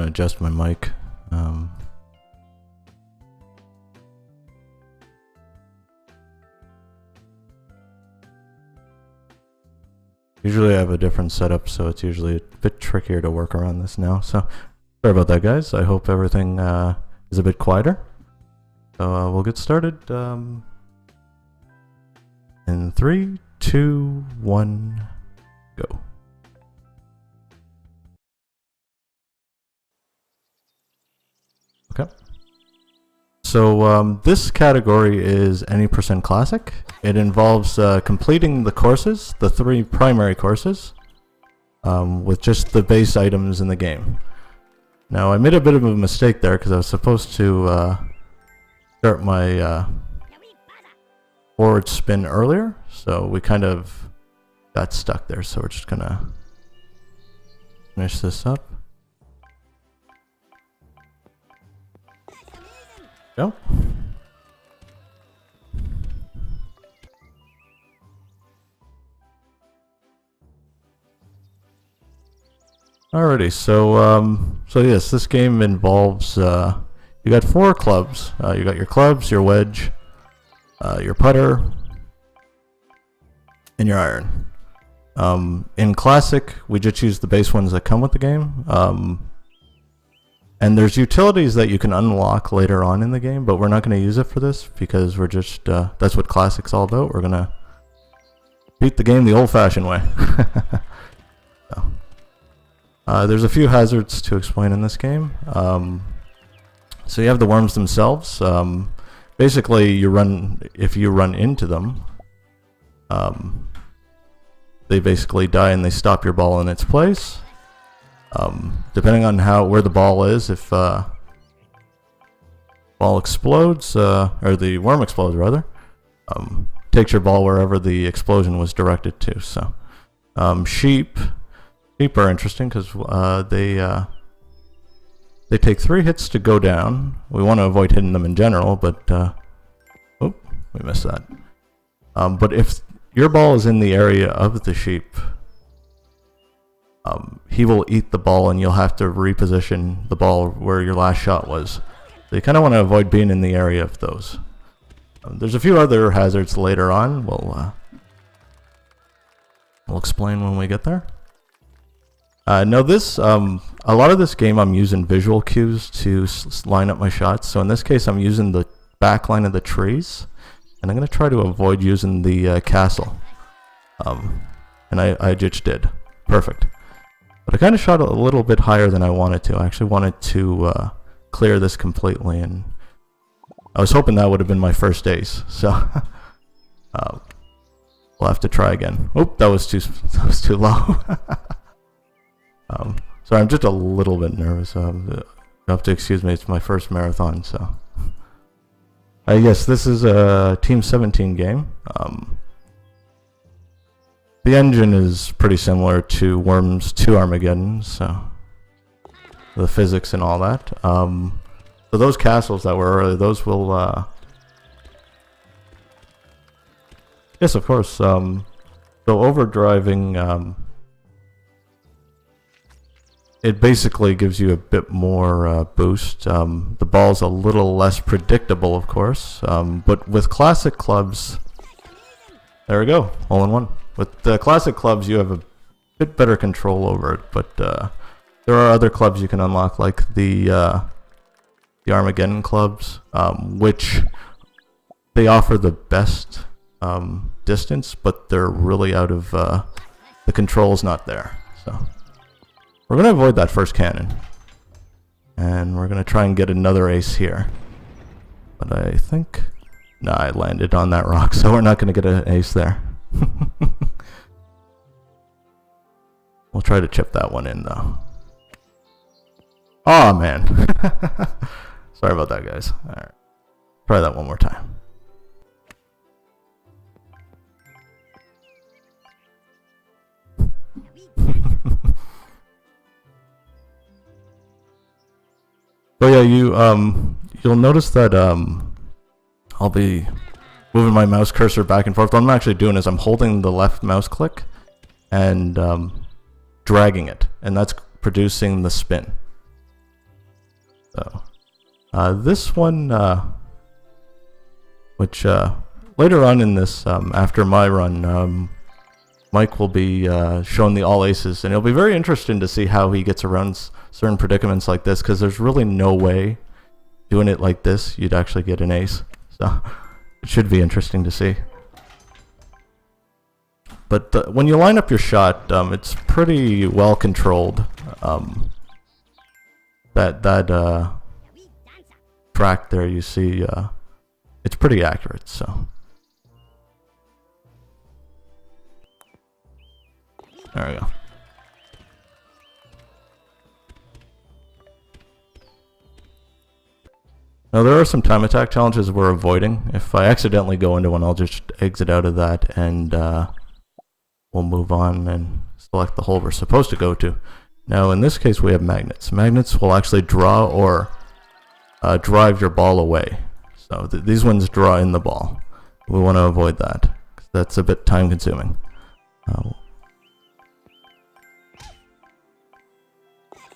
adjust my mic. Usually I have a different setup, so it's usually a bit trickier to work around this now. So sorry about that, guys. I hope everything is a bit quieter. So we'll get started in 3, 2, 1, go. Okay. So this category is any % classic. It involves completing the courses, the 3 primary courses, with just the base items in the game. Now I made a bit of a mistake there because I was supposed to start my forward spin earlier, so we kind of got stuck there. So we're just gonna finish this up. Go. Alrighty, so yes, this game involves you got 4 clubs. You got your clubs, your wedge, your putter, and your iron. In classic, we just use the base ones that come with the game. And there's utilities that you can unlock later on in the game, but we're not going to use it for this because we're just, that's what Classic's all about. We're going to beat the game the old-fashioned way. There's a few hazards to explain in this game. So you have the worms themselves. Basically, if you run into them, they basically die and they stop your ball in its place. Depending on where the ball is, if ball explodes, or the worm explodes rather, takes your ball wherever the explosion was directed to. So sheep are interesting because they take 3 hits to go down. We want to avoid hitting them in general, but oh, we missed that. But if your ball is in the area of the sheep, he will eat the ball and you'll have to reposition the ball where your last shot was. So you kind of want to avoid being in the area of those. There's a few other hazards later on. We'll explain when we get there. Now this, a lot of this game I'm using visual cues to line up my shots. So in this case I'm using the back line of the trees. And I'm going to try to avoid using the castle. And I just did. Perfect. But I kind of shot a little bit higher than I wanted to. I actually wanted to clear this completely, and I was hoping that would have been my first ace. So we'll have to try again. Oh, that was too low. Sorry, I'm just a little bit nervous. You have to excuse me. It's my first marathon, so I guess this is a Team 17 game. The engine is pretty similar to Worms 2 Armageddon, so the physics and all that. So those castles that were earlier, those will, yes, of course. So overdriving, it basically gives you a bit more boost. The ball's a little less predictable, of course, but with classic clubs, there we go, all in one. With the classic clubs, you have a bit better control over it, but there are other clubs you can unlock, like the Armageddon clubs, which they offer the best distance, but they're really out of the control's not there. So we're gonna avoid that first cannon, and we're gonna try and get another ace here. But I think, nah, I landed on that rock, so we're not gonna get an ace there. We'll try to chip that one in though. Oh man. Sorry about that, guys. Alright. Try that one more time. But yeah, you'll notice that I'll be moving my mouse cursor back and forth. What I'm actually doing is I'm holding the left mouse click and dragging it, and that's producing the spin. So this one, which later on in this, after my run, Mike will be showing the all aces, and it'll be very interesting to see how he gets around certain predicaments like this, because there's really no way doing it like this you'd actually get an ace. So it should be interesting to see. But when you line up your shot, it's pretty well controlled. That track there you see, it's pretty accurate. So there we go. Now there are some time attack challenges we're avoiding. If I accidentally go into one, I'll just exit out of that, and we'll move on and select the hole we're supposed to go to. Now in this case we have magnets. Magnets will actually draw or drive your ball away. So these ones draw in the ball. We want to avoid that, 'cause that's a bit time consuming.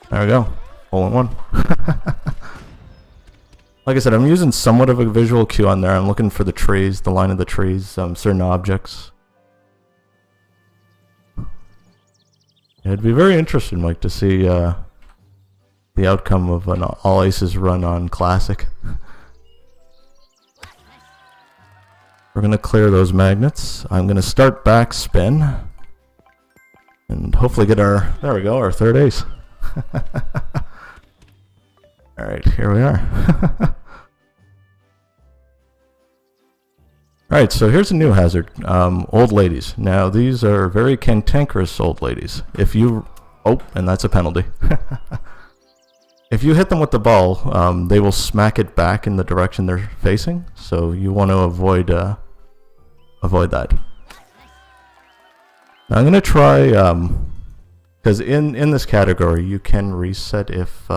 There we go. Hole in one. Like I said, I'm using somewhat of a visual cue on there. I'm looking for the trees, the line of the trees, certain objects. It'd be very interesting, Mike, to see the outcome of an all aces run on Classic. We're going to clear those magnets. I'm going to start backspin. And hopefully get our, there we go, our third ace. Alright, here we are. Alright, so here's a new hazard. Old ladies. Now, these are very cantankerous old ladies. If you... Oh, and that's a penalty. If you hit them with the ball, they will smack it back in the direction they're facing. So you want to avoid that. Now I'm going to try... because in this category, you can reset if...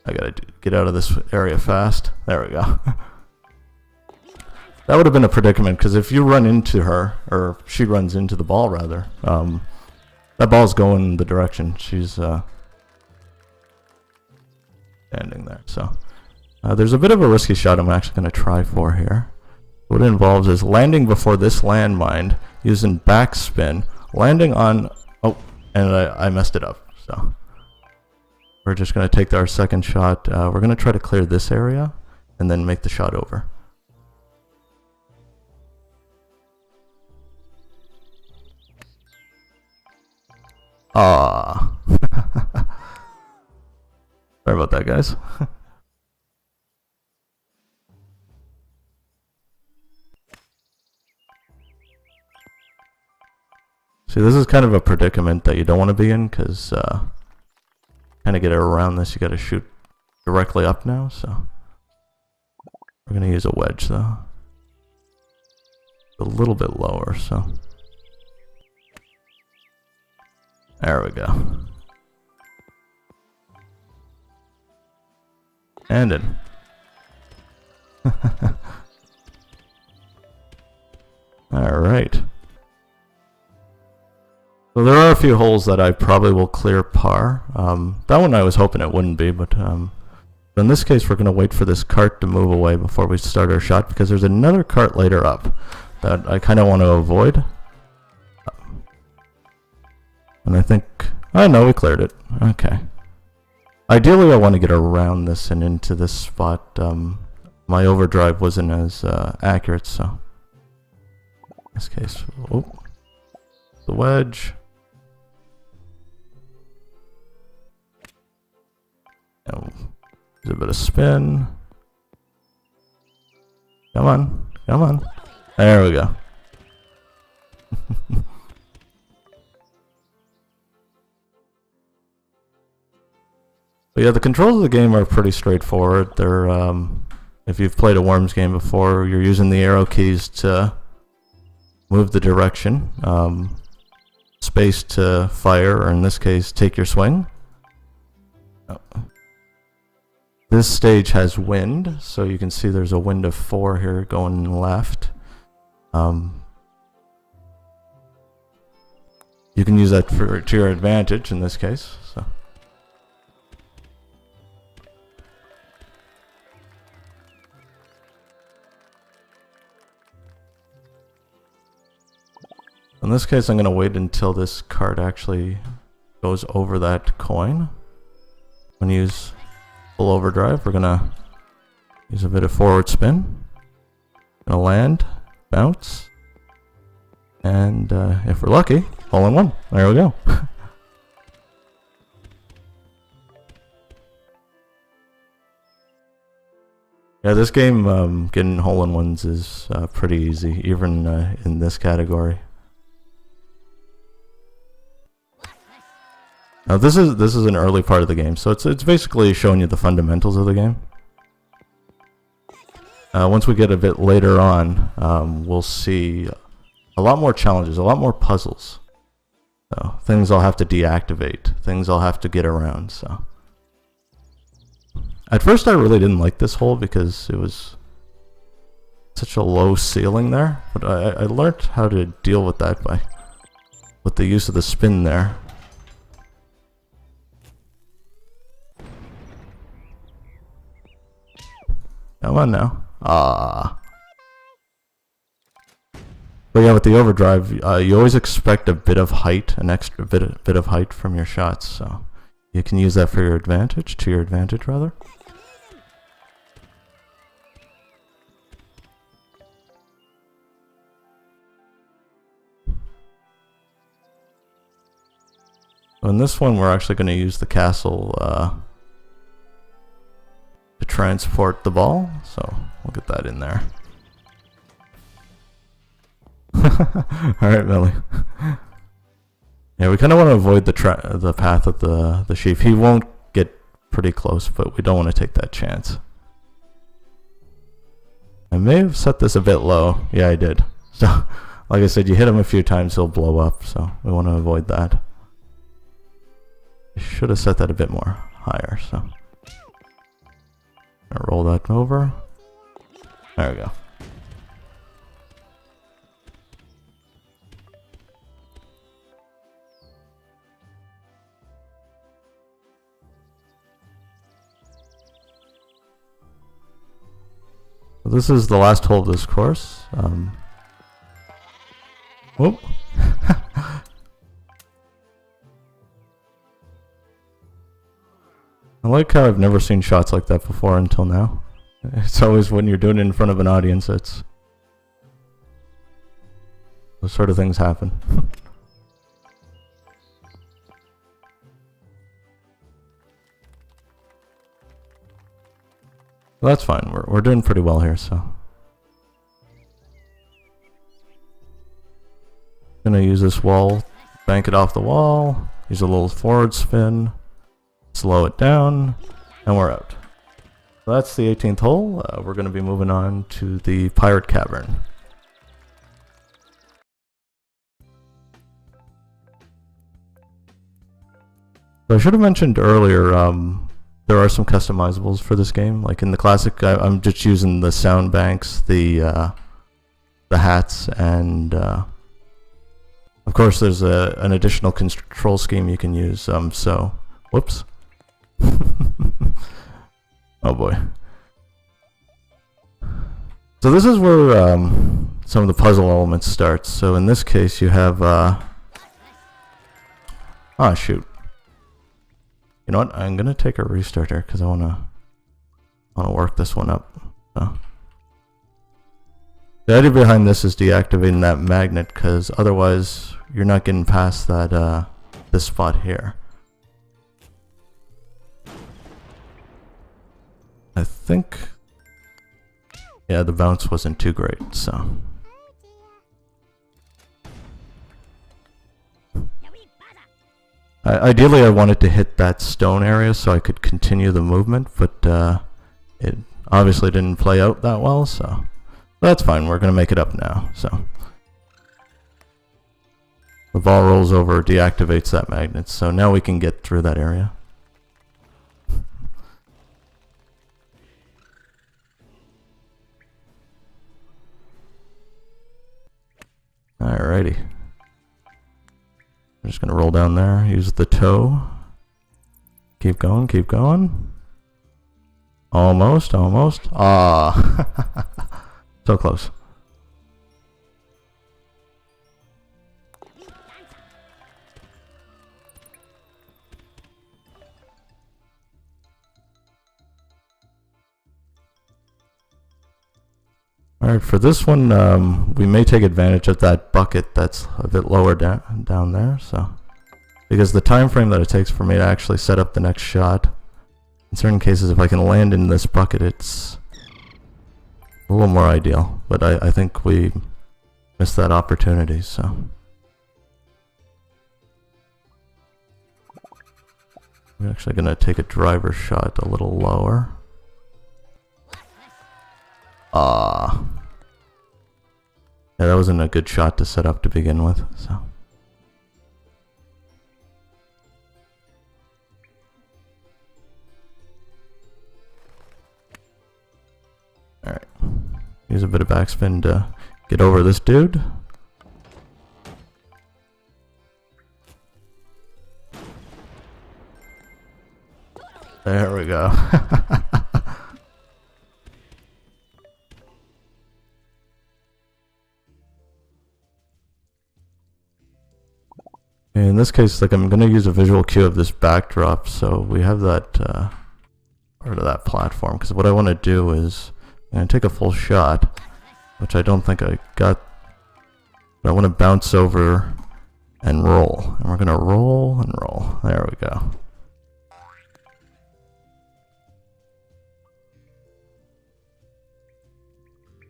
I gotta get out of this area fast. There we go. That would have been a predicament, because if you run into her, or she runs into the ball rather, that ball's going the direction she's standing there. So there's a bit of a risky shot I'm actually going to try for here. What it involves is landing before this landmine, using backspin, landing on... Oh, and I messed it up, so... We're just going to take our second shot. We're going to try to clear this area and then make the shot over. Ah. Sorry about that, guys. See, this is kind of a predicament that you don't want to be in, because... kind of get around this, you got to shoot directly up now, so we're going to use a wedge though. A little bit lower, so there we go. And in. Alright. So there are a few holes that I probably will clear par. That one I was hoping it wouldn't be, but in this case we're going to wait for this cart to move away before we start our shot, because there's another cart later up that I kind of want to avoid. And I think... Oh no, we cleared it. Okay. Ideally I want to get around this and into this spot. My overdrive wasn't as accurate, so... In this case... Oh, the wedge. There's a bit of spin. Come on, come on. There we go. But yeah, the controls of the game are pretty straightforward. They're, if you've played a Worms game before, you're using the arrow keys to move the direction. Space to fire, or in this case, take your swing. Oh. This stage has wind, so you can see there's a wind of 4 here going left. You can use that to your advantage in this case. So In this case, I'm going to wait until this card actually goes over that coin. I'm going to use full overdrive. We're going to use a bit of forward spin. Going to land, bounce, and if we're lucky, hole in one. There we go. Yeah, this game, getting hole-in-ones is pretty easy, even in this category. Now this is an early part of the game, so it's basically showing you the fundamentals of the game. Once we get a bit later on, we'll see a lot more challenges, a lot more puzzles. So things I'll have to deactivate, things I'll have to get around. So. At first I really didn't like this hole because it was such a low ceiling there, but I learned how to deal with that with the use of the spin there. Come on now. Ah. But yeah, with the overdrive, you always expect a bit of height, an extra bit of height from your shots, so you can use that for your advantage, to your advantage rather. In this one, we're actually going to use the castle to transport the ball, so we'll get that in there. Alright, Millie. Yeah, we kind of want to avoid the path of the sheep. He won't get pretty close, but we don't want to take that chance. I may have set this a bit low. Yeah, I did. So, like I said, you hit him a few times, he'll blow up, so we want to avoid that. I should have set that a bit more higher, so. I'll roll that over. There we go. So this is the last hole of this course. Whoop. I like how I've never seen shots like that before until now. It's always when you're doing it in front of an audience, those sort of things happen. Well, that's fine. We're doing pretty well here, so. Gonna use this wall, bank it off the wall, use a little forward spin. Slow it down, and we're out. So that's the 18th hole. We're going to be moving on to the Pirate Cavern. So I should have mentioned earlier, there are some customizables for this game. Like in the classic, I'm just using the sound banks, the hats, and of course there's an additional control scheme you can use. So, whoops. Oh boy. So this is where some of the puzzle elements start. So in this case you have oh shoot. You know what? I'm gonna take a restart here because I wanna work this one up. So. The idea behind this is deactivating that magnet because otherwise you're not getting past that this spot here. I think, yeah, the bounce wasn't too great, so. Ideally, I wanted to hit that stone area so I could continue the movement, but it obviously didn't play out that well, so that's fine. We're going to make it up now, so. The ball rolls over, deactivates that magnet, so now we can get through that area. Alrighty. I'm just gonna roll down there, use the toe. Keep going, keep going. Almost, almost. Ah, so close. Alright, for this one, we may take advantage of that bucket that's a bit lower down there, so. Because the time frame that it takes for me to actually set up the next shot, in certain cases, if I can land in this bucket, it's a little more ideal. But I think we missed that opportunity, so. We're actually going to take a driver shot a little lower. Yeah, that wasn't a good shot to set up to begin with, so. Alright. Use a bit of backspin to get over this dude. There we go. In this case, like, I'm going to use a visual cue of this backdrop, so we have that part of that platform. Because what I want to do is, I'm going to take a full shot, which I don't think I got. But I want to bounce over and roll, and we're going to roll and roll. There we go.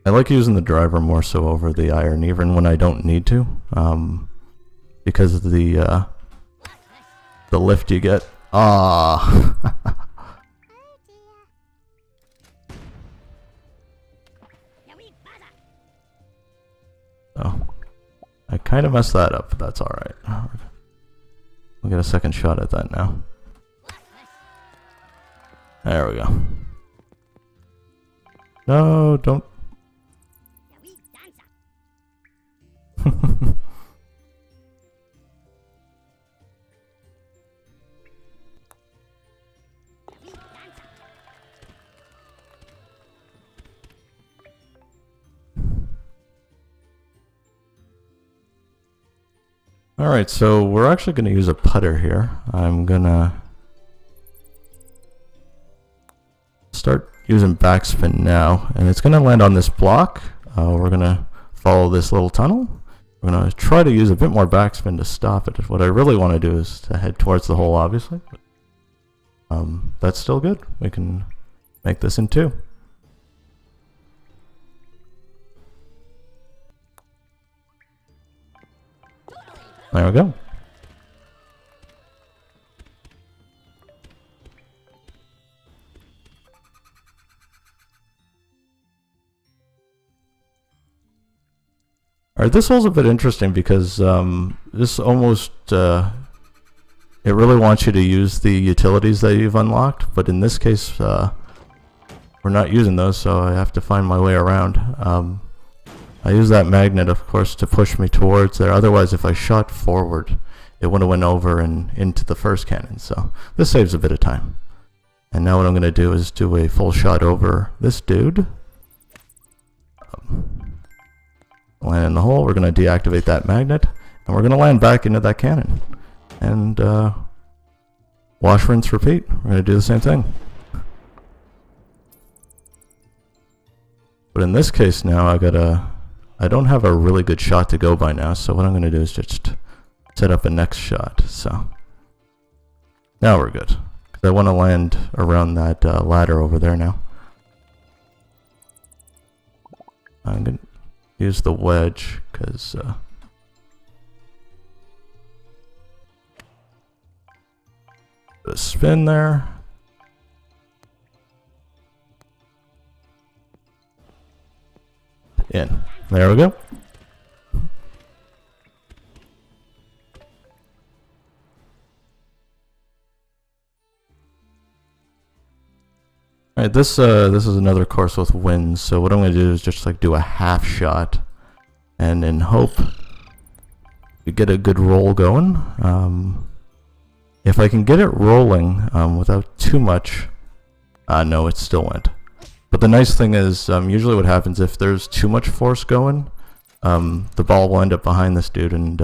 I like using the driver more so over the iron, even when I don't need to. Because of the lift you get. Ah. Oh, I kind of messed that up, but that's all right. We'll get a second shot at that now. There we go. No, don't. Alright, so we're actually going to use a putter here. I'm going to start using backspin now, and it's going to land on this block. We're going to follow this little tunnel. We're going to try to use a bit more backspin to stop it. What I really want to do is to head towards the hole, obviously. That's still good. We can make this in two. There we go. Alright, this hole's a bit interesting because this almost, it really wants you to use the utilities that you've unlocked, but in this case, we're not using those, so I have to find my way around. I use that magnet, of course, to push me towards there. Otherwise, if I shot forward, it would have went over and into the first cannon. So this saves a bit of time. And now what I'm going to do is do a full shot over this dude. Land in the hole. We're going to deactivate that magnet. And we're going to land back into that cannon. And wash, rinse, repeat. We're going to do the same thing. But in this case now, I don't have a really good shot to go by now, so what I'm going to do is just set up a next shot. So now we're good. 'Cause I want to land around that ladder over there now. I'm going to use the wedge because a spin there. In. There we go. Alright, this is another course with winds, so what I'm going to do is just like do a half shot and then hope to get a good roll going. If I can get it rolling without too much, no, it still went. But the nice thing is, usually what happens if there's too much force going, the ball will end up behind this dude, and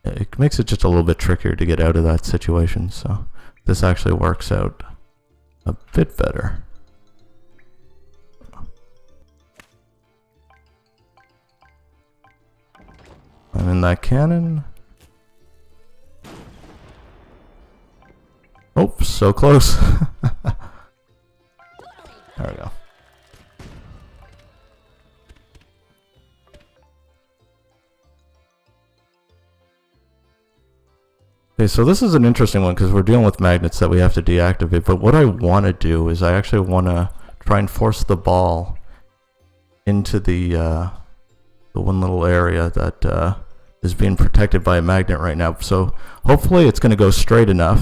it makes it just a little bit trickier to get out of that situation. So this actually works out a bit better. I'm in that cannon. Oh, so close. There we go. Okay, so this is an interesting one because we're dealing with magnets that we have to deactivate, but what I want to do is I actually want to try and force the ball into the one little area that is being protected by a magnet right now. So hopefully it's going to go straight enough,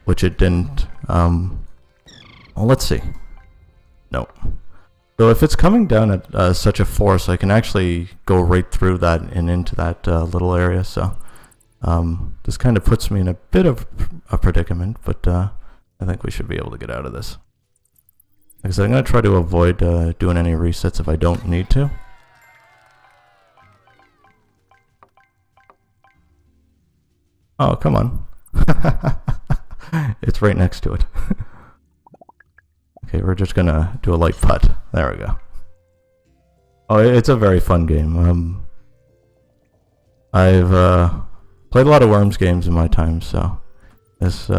which it didn't. Well, let's see. No. So if it's coming down at such a force, I can actually go right through that and into that little area. So this kind of puts me in a bit of a predicament, but I think we should be able to get out of this. Like I said, I'm going to try to avoid doing any resets if I don't need to. Oh, come on. It's right next to it. Okay, we're just going to do a light putt. There we go. Oh, it's a very fun game. I've played a lot of Worms games in my time, so this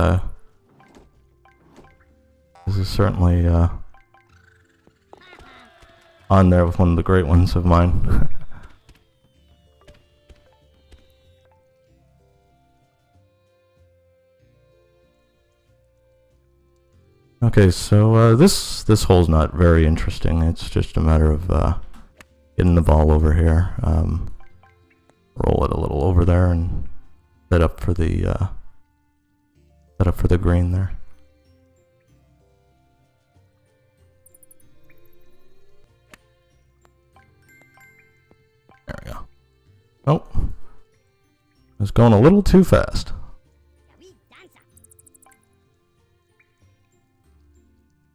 is certainly on there with one of the great ones of mine. Okay, so this hole's not very interesting. It's just a matter of getting the ball over here, roll it a little over there, and set up for the green there. There we go. Oh, I was going a little too fast.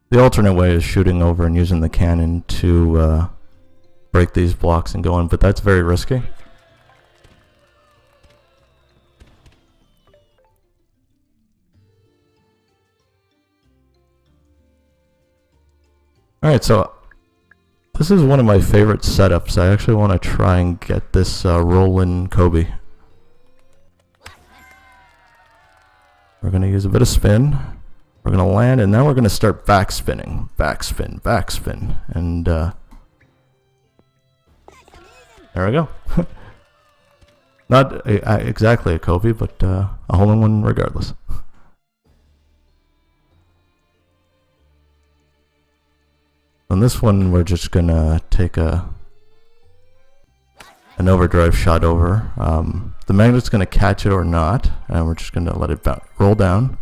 The alternate way is shooting over and using the cannon to break these blocks and go in, but that's very risky. Alright, so this is one of my favorite setups. I actually want to try and get this roll-in Kobe. We're going to use a bit of spin. We're going to land, and now we're going to start backspinning. Backspin, backspin. And there we go. Not exactly a Kobe, but a hole-in-one regardless. On this one, we're just going to take an overdrive shot over. The magnet's going to catch it or not, and we're just going to let it roll down.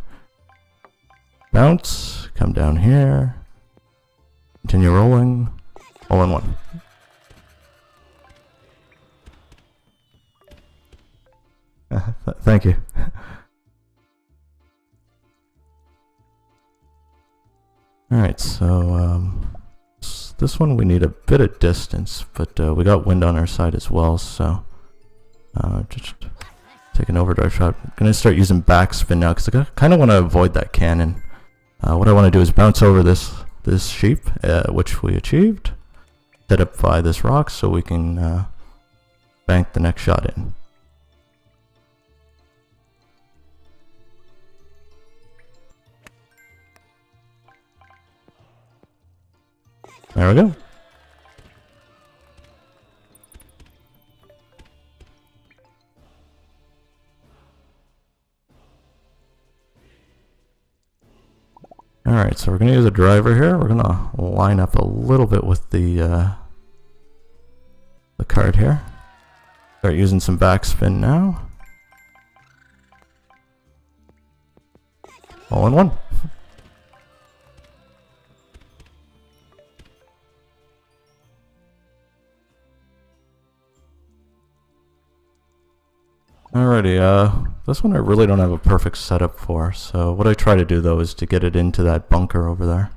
Bounce, come down here, continue rolling, all in one. Thank you. Alright, so this one we need a bit of distance, but we got wind on our side as well, so just take an overdrive shot. I'm going to start using backspin now because I kind of want to avoid that cannon. What I want to do is bounce over this sheep, which we achieved, set up by this rock so we can bank the next shot in. There we go. Alright, so we're going to use a driver here. We're going to line up a little bit with the card here. Start using some backspin now. All in one. Alrighty, this one I really don't have a perfect setup for, so what I try to do though is to get it into that bunker over there.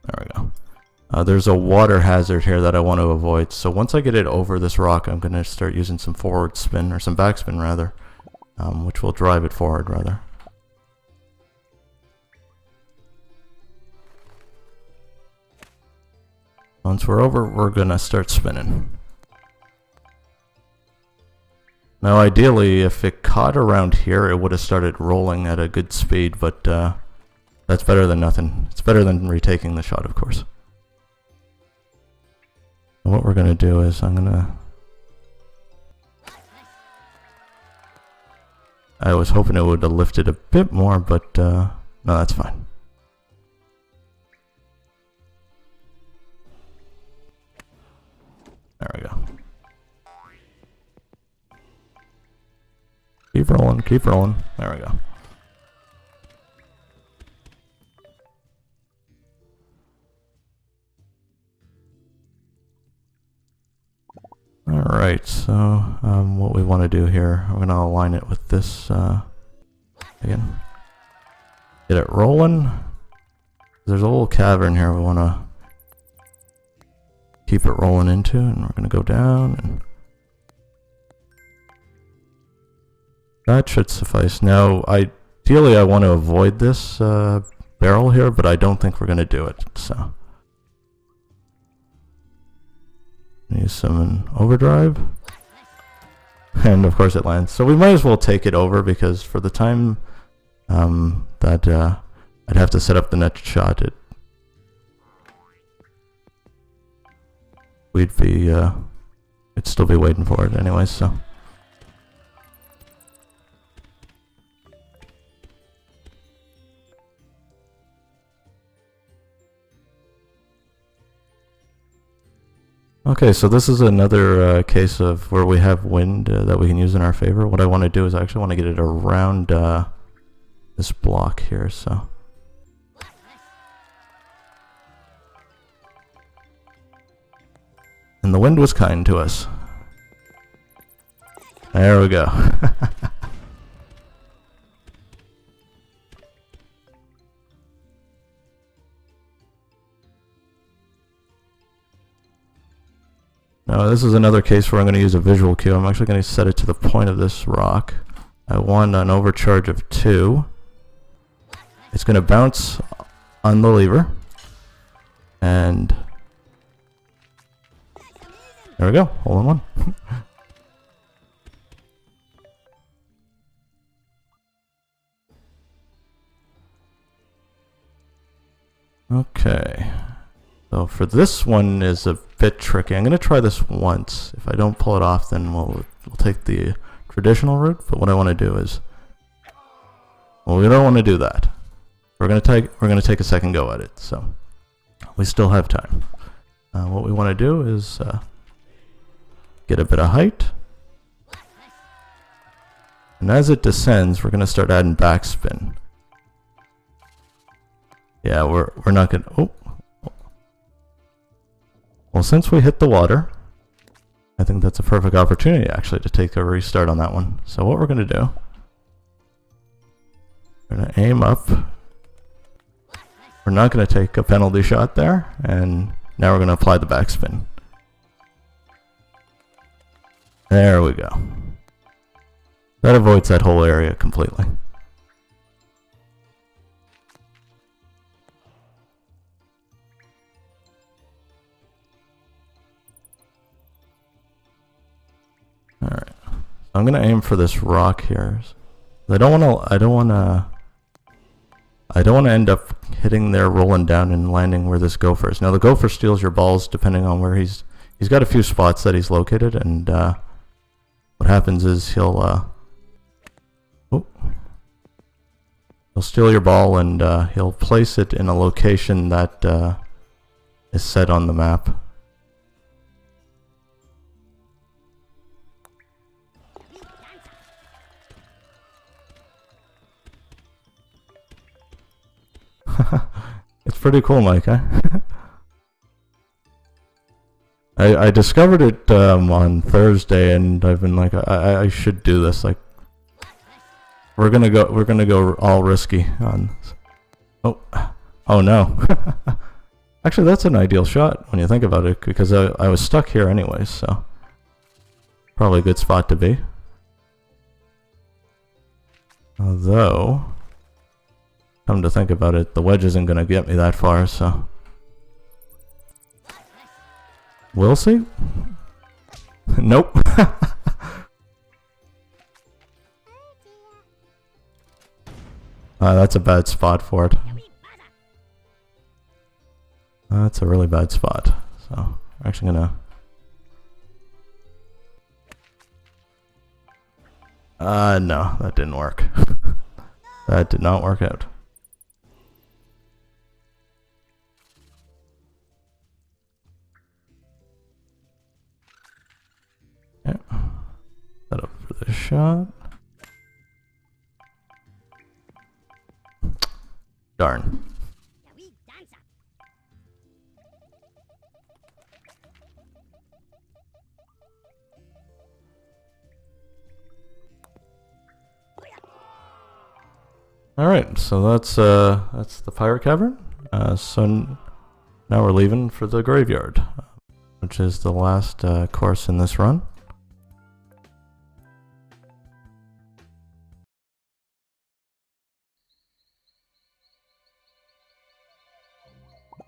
There we go. There's a water hazard here that I want to avoid, so once I get it over this rock, I'm going to start using some forward spin, or some backspin rather, which will drive it forward rather. Once we're over, we're gonna start spinning. Now ideally, if it caught around here, it would have started rolling at a good speed, but that's better than nothing. It's better than retaking the shot, of course. And what we're gonna do is I was hoping it would have lifted a bit more, but no, that's fine. There we go. Keep rolling, keep rolling. There we go. Alright, so what we want to do here, we're going to align it with this again. Get it rolling. There's a little cavern here we want to keep it rolling into, and we're going to go down, and that should suffice. Now, ideally I want to avoid this barrel here, but I don't think we're going to do it, so. Use some overdrive. And of course it lands. So we might as well take it over, because for the time that I'd have to set up the next shot, we'd still be waiting for it anyway, so. Okay, so this is another case of where we have wind that we can use in our favor. What I want to do is I actually want to get it around this block here, so. And the wind was kind to us. There we go. Now this is another case where I'm going to use a visual cue. I'm actually going to set it to the point of this rock. I want an overcharge of 2. It's going to bounce on the lever. And there we go, hole in one. Okay. So for this one is a bit tricky. I'm going to try this once. If I don't pull it off, then we'll take the traditional route. But what I want to do is, well, we don't want to do that. We're going to take a second go at it. So we still have time. What we want to do is get a bit of height, and as it descends, we're going to start adding backspin. Yeah, we're not going to. Oh. Well, since we hit the water, I think that's a perfect opportunity actually to take a restart on that one. So what we're going to do, we're going to aim up. We're not going to take a penalty shot there, and now we're going to apply the backspin. There we go. That avoids that whole area completely. Alright, so I'm gonna aim for this rock here. I don't wanna end up hitting there, rolling down, and landing where this gopher is. Now the gopher steals your balls depending on where he's got a few spots that he's located, and what happens is he'll steal your ball, and he'll place it in a location that is set on the map. It's pretty cool, Mike, huh? I discovered it on Thursday, and I've been like, I should do this. Like, we're gonna go all risky on. Oh no! Actually, that's an ideal shot when you think about it, because I was stuck here anyways, so probably a good spot to be. Although, come to think about it, the wedge isn't going to get me that far, so. We'll see. Nope. That's a bad spot for it. That's a really bad spot. So, we're actually gonna... no, that didn't work. That did not work out. Yeah. Set up for the shot. Darn. All right, so that's the pirate cavern. So now we're leaving for the graveyard, which is the last course in this run.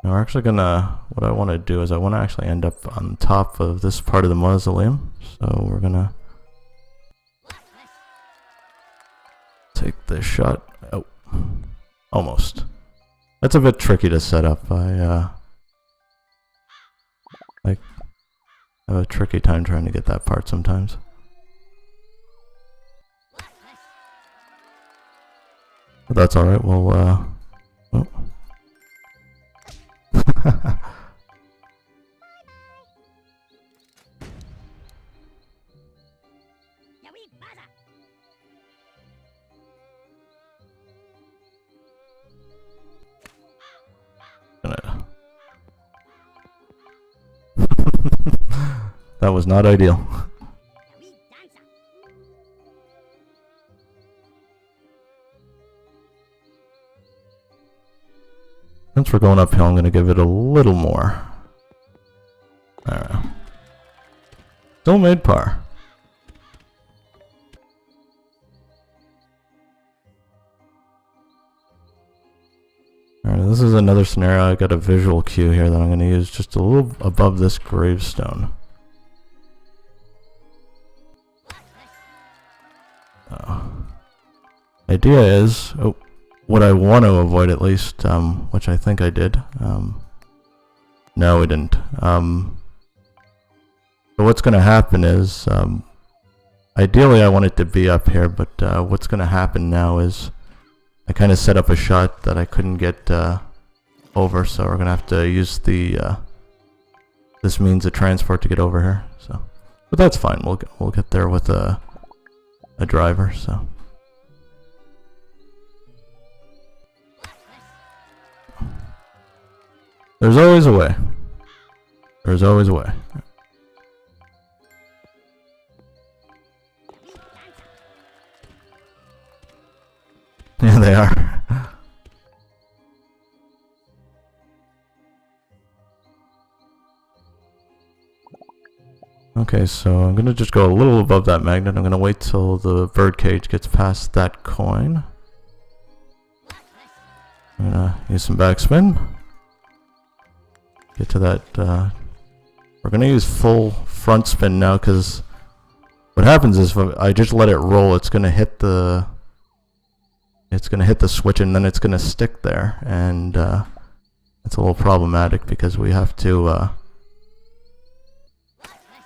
Now we're actually gonna, what I want to do is I want to actually end up on top of this part of the mausoleum. So we're gonna take this shot. Oh, almost. That's a bit tricky to set up. I have a tricky time trying to get that part sometimes. But that's alright, we'll oh. That was not ideal. Since we're going uphill, I'm going to give it a little more. Alright. Still made par. Alright, this is another scenario. I got a visual cue here that I'm going to use just a little above this gravestone. Idea is, what I want to avoid at least, which I think I did. No, we didn't. So what's going to happen is, ideally I want it to be up here, but what's going to happen now is I kind of set up a shot that I couldn't get over, so we're going to have to use the this means of transport to get over here. So, but that's fine. We'll get there with a driver. So. There's always a way. There's always a way. Yeah, they are. Okay, so I'm gonna just go a little above that magnet. I'm gonna wait till the birdcage gets past that coin. I'm gonna use some backspin. Get to that, we're gonna use full front spin now, because what happens is if I just let it roll, it's gonna hit the switch and then it's gonna stick there, and it's a little problematic because we have to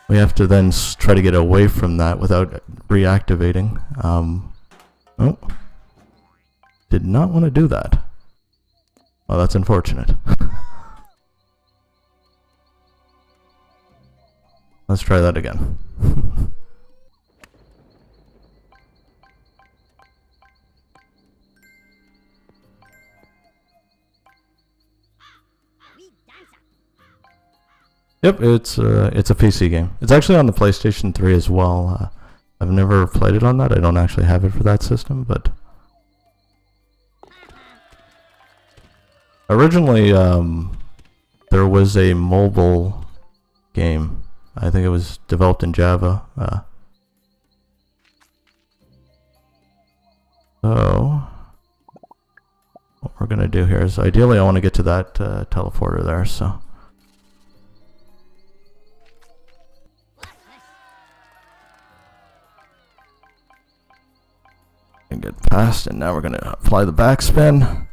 then try to get away from that without reactivating. Oh, did not want to do that. Well, that's unfortunate. Let's try that again. Yep, it's a PC game. It's actually on the PlayStation 3 as well. I've never played it on that. I don't actually have it for that system, but originally there was a mobile game. I think it was developed in Java. So what we're gonna do here is, ideally I want to get to that teleporter there, so get past, and now we're gonna apply the backspin.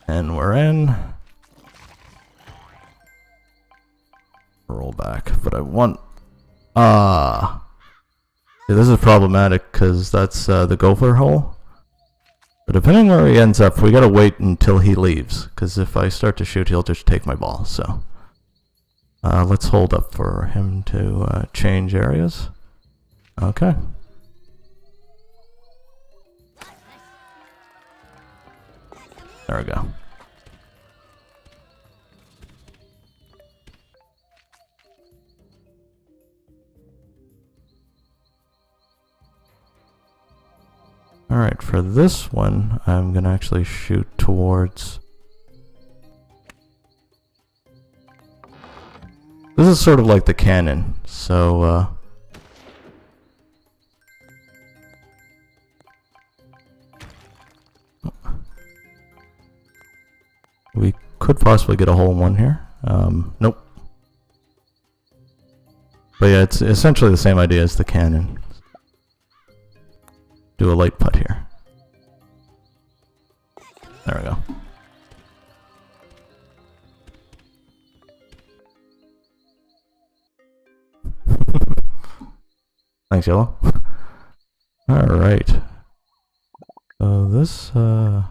And we're in. Roll back, but I want... See, this is problematic because that's the gopher hole. But depending where he ends up, we gotta wait until he leaves, because if I start to shoot, he'll just take my ball, so... let's hold up for him to change areas. Okay. There we go. Alright, for this one, I'm gonna actually shoot towards... This is sort of like the cannon, so we could possibly get a hole in one here. Nope. But yeah, it's essentially the same idea as the cannon. Do a light putt here. There we go. Thanks, Yellow. Alright. So this, we're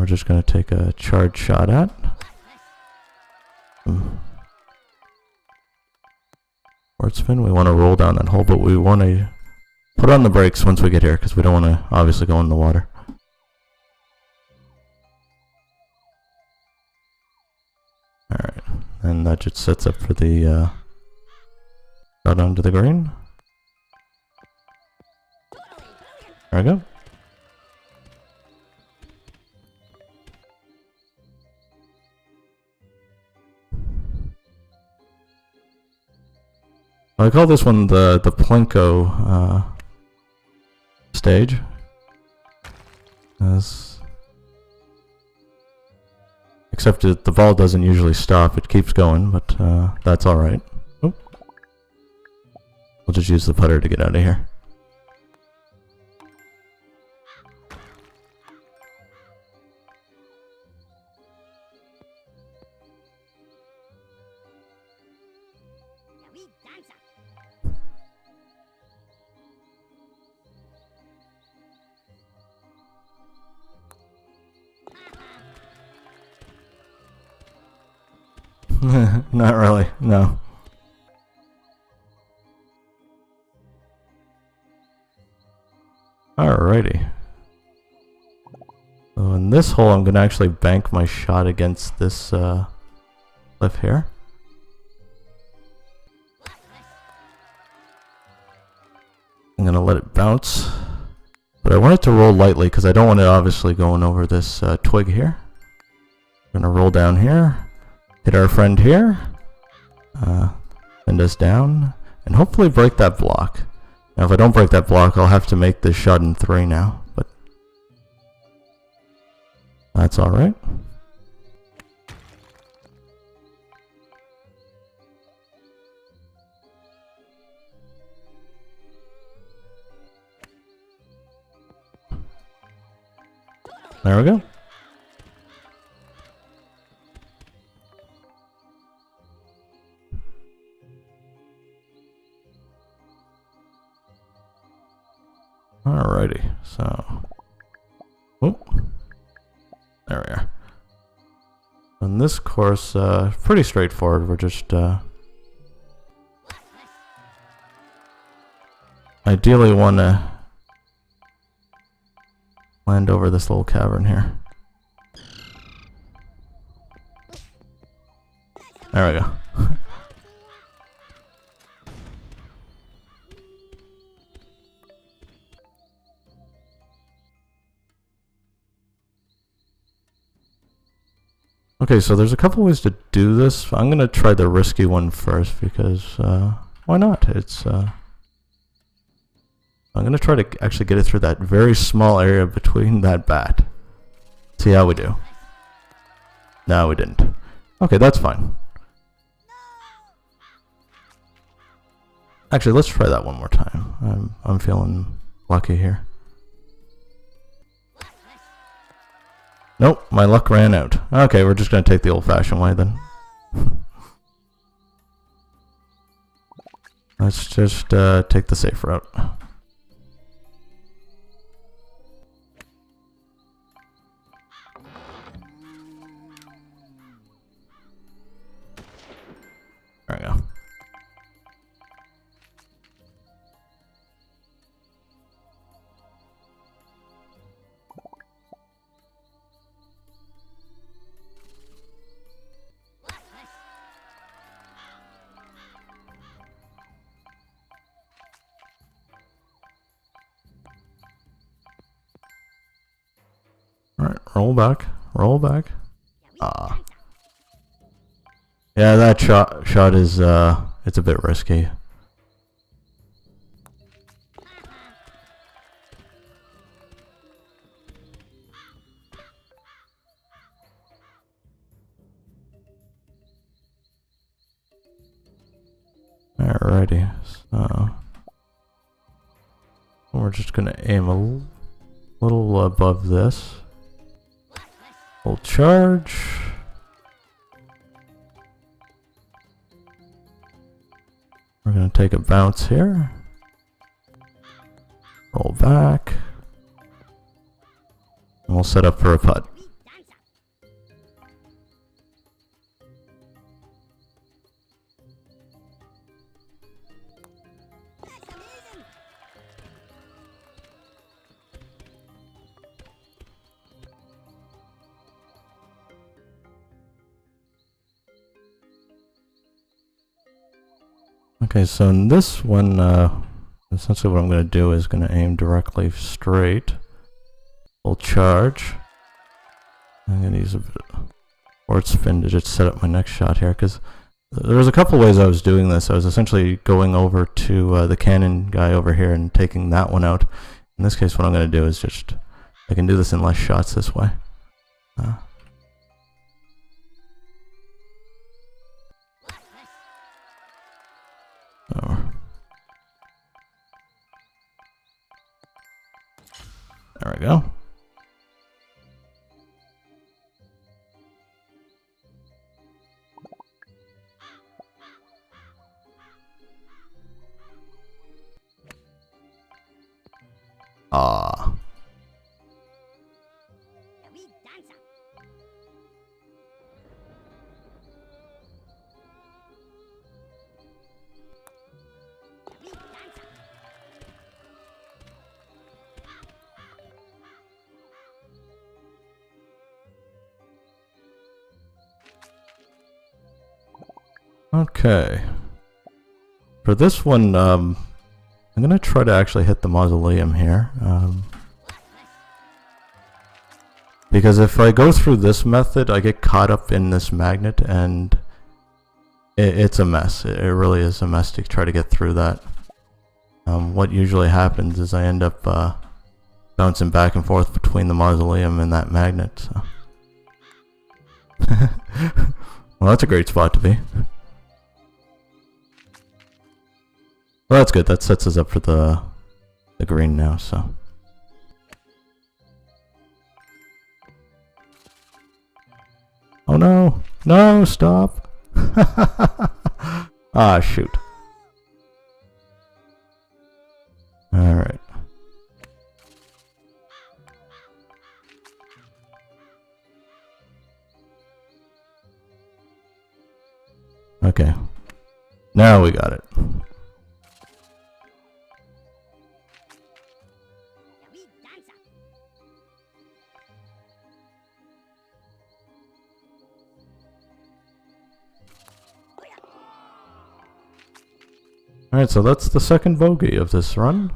just going to take a charge shot at. Forward spin. We want to roll down that hole, but we want to put on the brakes once we get here, because we don't want to obviously go in the water. Alright. And that just sets up for the shot onto the green. There we go. I call this one the Plinko stage. Except that the ball doesn't usually stop, it keeps going, but that's alright. We'll just use the putter to get out of here. Not really, no. Alrighty. So in this hole, I'm going to actually bank my shot against this cliff here. I'm going to let it bounce. But I want it to roll lightly because I don't want it obviously going over this twig here. I'm going to roll down here. Hit our friend here, send us down, and hopefully break that block. Now if I don't break that block, I'll have to make this shot in 3 now, but that's alright. There we go. Alrighty, so, there we are. On this course, pretty straightforward. We're just ideally want to land over this little cavern here. There we go. Okay, so there's a couple ways to do this. I'm gonna try the risky one first because why not? It's I'm gonna try to actually get it through that very small area between that bat. See how we do. No, we didn't. Okay, that's fine. Actually, let's try that one more time. I'm feeling lucky here. Nope, my luck ran out. Okay, we're just gonna take the old-fashioned way then. Let's just take the safe route. There we go. Alright, roll back. Roll back. Ah. Yeah, that shot is it's a bit risky. Alrighty, so we're just gonna aim a little above this. Full charge. We're gonna take a bounce here. Roll back. And we'll set up for a putt. Okay, so in this one, essentially what I'm going to do is going to aim directly straight. Full charge. I'm going to use a bit of forward spin to just set up my next shot here, because there was a couple ways I was doing this. I was essentially going over to the cannon guy over here and taking that one out. In this case, what I'm going to do is just, I can do this in less shots this way. There we go. Ah. Okay. For this one, I'm gonna try to actually hit the mausoleum here. Because if I go through this method, I get caught up in this magnet, and it's a mess. It really is a mess to try to get through that. What usually happens is I end up bouncing back and forth between the mausoleum and that magnet. So. Well, that's a great spot to be. Well, that's good. That sets us up for the green now, so. Oh no! No, stop! Ah, shoot. Alright. Okay. Now we got it. Alright, so that's the second bogey of this run.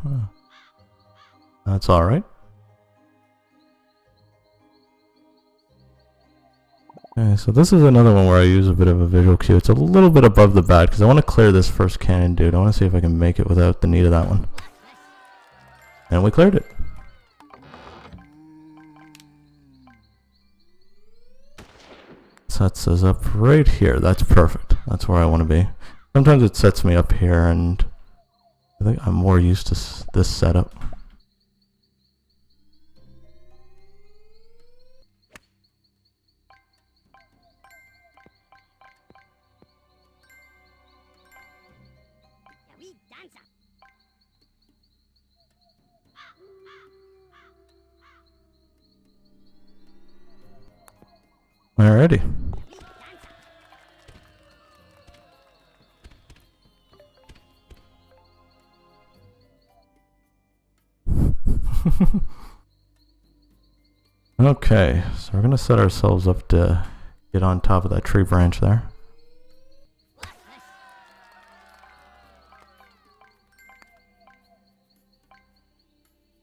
That's alright. Okay, so this is another one where I use a bit of a visual cue. It's a little bit above the bat because I want to clear this first cannon dude. I want to see if I can make it without the need of that one. And we cleared it. Sets us up right here. That's perfect. That's where I want to be. Sometimes it sets me up here, and I think I'm more used to this setup. Alrighty. Okay, so we're gonna set ourselves up to get on top of that tree branch there.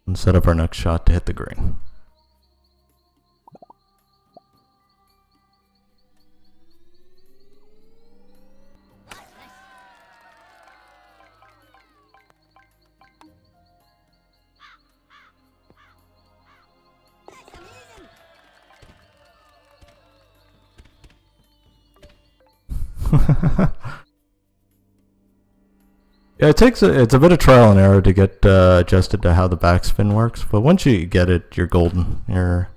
And set up our next shot to hit the green. Yeah, it's a bit of trial and error to get adjusted to how the backspin works, but once you get it, you're golden. You're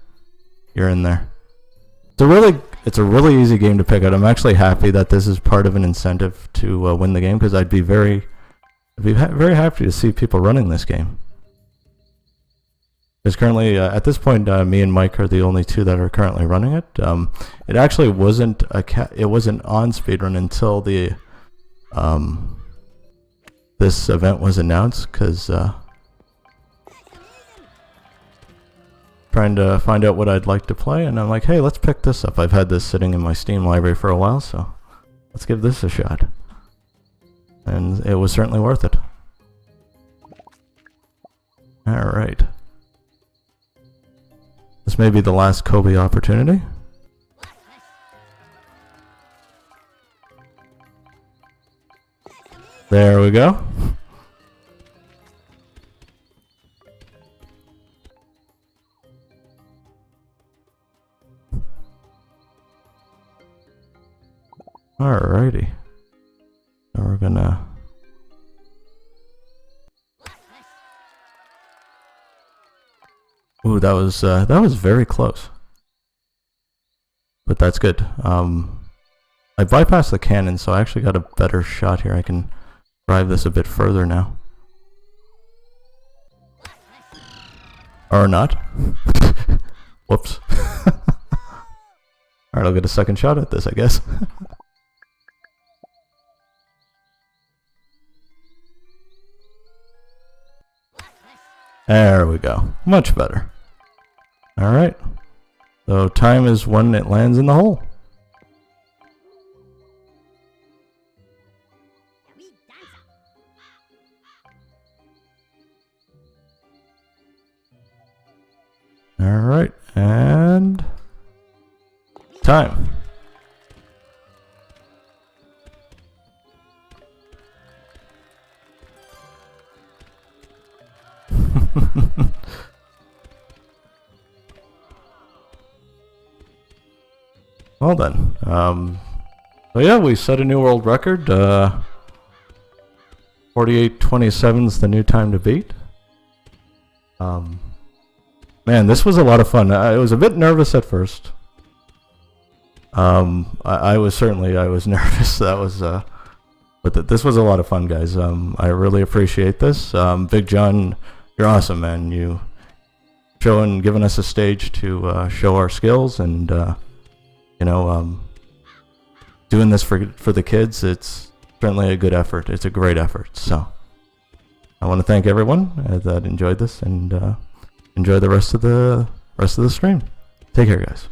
in there. It's a really easy game to pick out. I'm actually happy that this is part of an incentive to win the game, because I'd be very happy to see people running this game. Because currently, at this point, me and Mike are the only two that are currently running it. It actually wasn't it wasn't on speedrun until the this event was announced, because trying to find out what I'd like to play, and I'm like, hey, let's pick this up. I've had this sitting in my Steam library for a while, so let's give this a shot. And it was certainly worth it. Alright. This may be the last Kobe opportunity. There we go. Alrighty. Now we're gonna... Ooh, that was very close. But that's good. I bypassed the cannon, so I actually got a better shot here. I can drive this a bit further now. Or not. Whoops. Alright, I'll get a second shot at this, I guess. There we go. Much better. Alright. So time is when it lands in the hole. Alright, and time. Well then, so yeah, we set a new world record. 48:27 is the new time to beat. Man, this was a lot of fun. I was a bit nervous at first. I was nervous. That was, but this was a lot of fun, guys. I really appreciate this. Big John, you're awesome, man. You giving us a stage to show our skills, and you know, doing this for the kids. It's certainly a good effort. It's a great effort. So I want to thank everyone that enjoyed this, and enjoy the rest of the stream. Take care, guys.